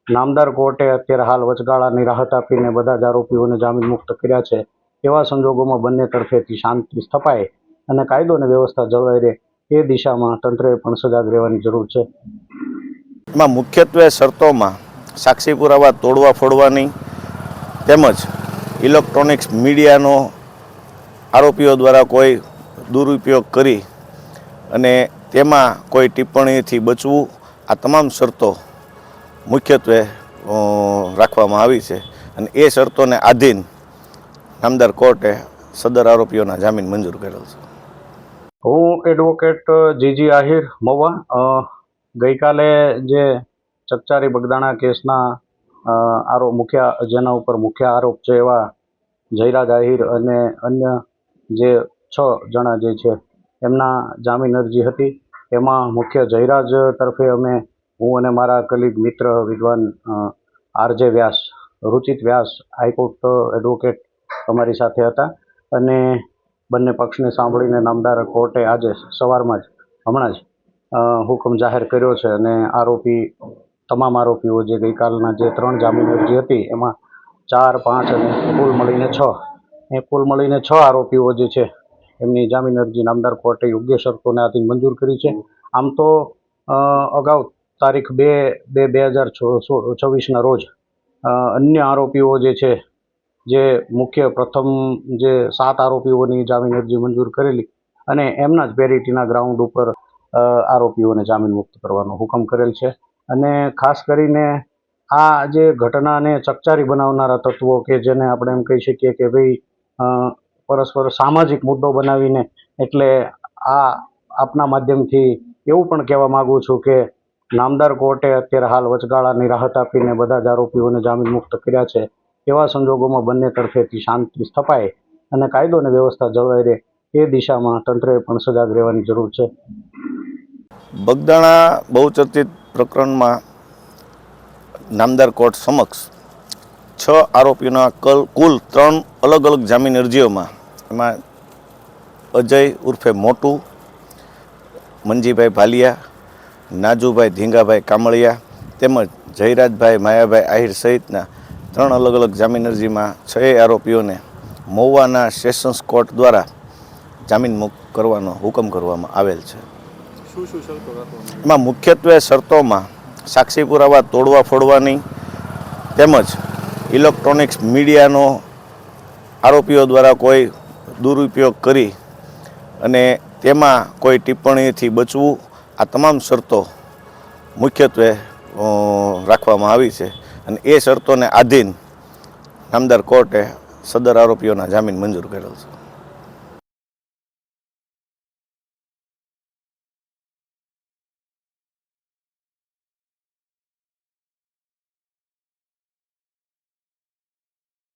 નામદાર કોર્ટે અત્યારે હાલ વચગાળાની રાહત આપીને બધા જ આરોપીઓને જામીન મુક્ત કર્યા છે. એવા સંજોગોમાં બંને તરફેથી શાંતિ સ્થપાય અને કાયદો અને વ્યવસ્થા જળવાઈ રહે એ દિશામાં તંત્રએ પણ સજાગ રહેવાની જરૂર છે. એમાં મુખ્યત્વે શરતોમાં સાક્ષી પુરાવા તોડવા ફોડવાની તેમજ ઇલેક્ટ્રોનિક્સ મીડિયાનો આરોપીઓ દ્વારા કોઈ દુરુપયોગ કરી અને તેમાં કોઈ ટિપ્પણીથી બચવું, આ તમામ શરતો મુખ્યત્વે રાખવામાં આવી છે અને એ શરતોને આધીન નામદાર કોર્ટે સદર આરોપીઓના જામીન મંજૂર કરેલ છે. હું એડવોકેટ જીજી આહિર મહુવા ગઈકાલે જે ચકચારી બગદાણા કેસના જેના ઉપર મુખ્ય આરોપ છે એવા જયરાજ આહિર અને અન્ય જે 6 જણા જે છે એમના જામીન અરજી હતી. એમાં મુખ્ય જયરાજ તરફે હું અને મારા કલીગ મિત્ર વિદ્વાન આરજે વ્યાસ, રુચિત વ્યાસ હાઈકોર્ટ એડવોકેટ અમારી સાથે હતા અને બંને પક્ષને સાંભળીને નામદાર કોર્ટે આજે સવારમાં જ હમણાં જ હુકમ જાહેર કર્યો છે અને તમામ આરોપીઓ જે ગઈકાલના જે 3 જામીન અરજી હતી એમાં 4, 5 અને કુલ મળીને 6 આરોપીઓ જે છે એમની જામીન અરજી નામદાર કોર્ટે યોગ્ય શરતોને આધીન મંજૂર કરી છે. આમ તો અગાઉ તારીખ 2/2024ના રોજ અન્ય આરોપીઓ જે છે જે મુખ્ય પ્રથમ જે 7 આરોપીઓની જામીન અરજી મંજૂર કરેલી અને એમના જ પેરિટીના ગ્રાઉન્ડ ઉપર આરોપીઓને જામીન મુક્ત કરવાનો હુકમ કરેલ છે. અને ખાસ કરીને આ જે ઘટનાને ચકચારી બનાવનારા તત્વો કે જેને આપણે એમ કહી શકીએ કે ભાઈ પરસ્પર સામાજિક મુદ્દો બનાવીને, એટલે આપના માધ્યમથી એવું પણ કહેવા માગું છું કે નામદાર કોર્ટે અત્યારે હાલ વચગાળાની રાહત આપીને બધા જ આરોપીઓને જામીન મુક્ત કર્યા છે. એવા સંજોગોમાં બંને તરફેથી શાંતિ સ્થપાય અને કાયદો અને વ્યવસ્થા જળવાઈ રહે એ દિશામાં તંત્રએ પણ સજાગ રહેવાની જરૂર છે. બગદાણા બહુચર્ચિત પ્રકરણમાં નામદાર કોર્ટ સમક્ષ 6 આરોપીઓના કુલ 3 અલગ અલગ જામીન અરજીઓમાં એમાં અજય ઉર્ફે મોટું, મંજીભાઈ ભાલિયા, નાજુભાઈ ધીંગાભાઈ કામળિયા તેમજ જયરાજભાઈ માયાભાઈ આહિર સહિતના 3 અલગ અલગ જામીન અરજીમાં 6 આરોપીઓને મહુવાના સેશન્સ કોર્ટ દ્વારા જામીન મુક્ત કરવાનો હુકમ કરવામાં આવેલ છે. એમાં મુખ્યત્વે શરતોમાં સાક્ષી પુરાવા તોડવા ફોડવાની તેમજ ઇલેક્ટ્રોનિક્સ મીડિયાનો આરોપીઓ દ્વારા કોઈ દુરુપયોગ કરી અને તેમાં કોઈ ટિપ્પણીથી બચવું, આ તમામ શરતો મુખ્યત્વે રાખવામાં આવી છે અને એ શરતોને આધીન નામદાર કોર્ટે સદર આરોપીઓના જામીન મંજૂર કરેલ છે.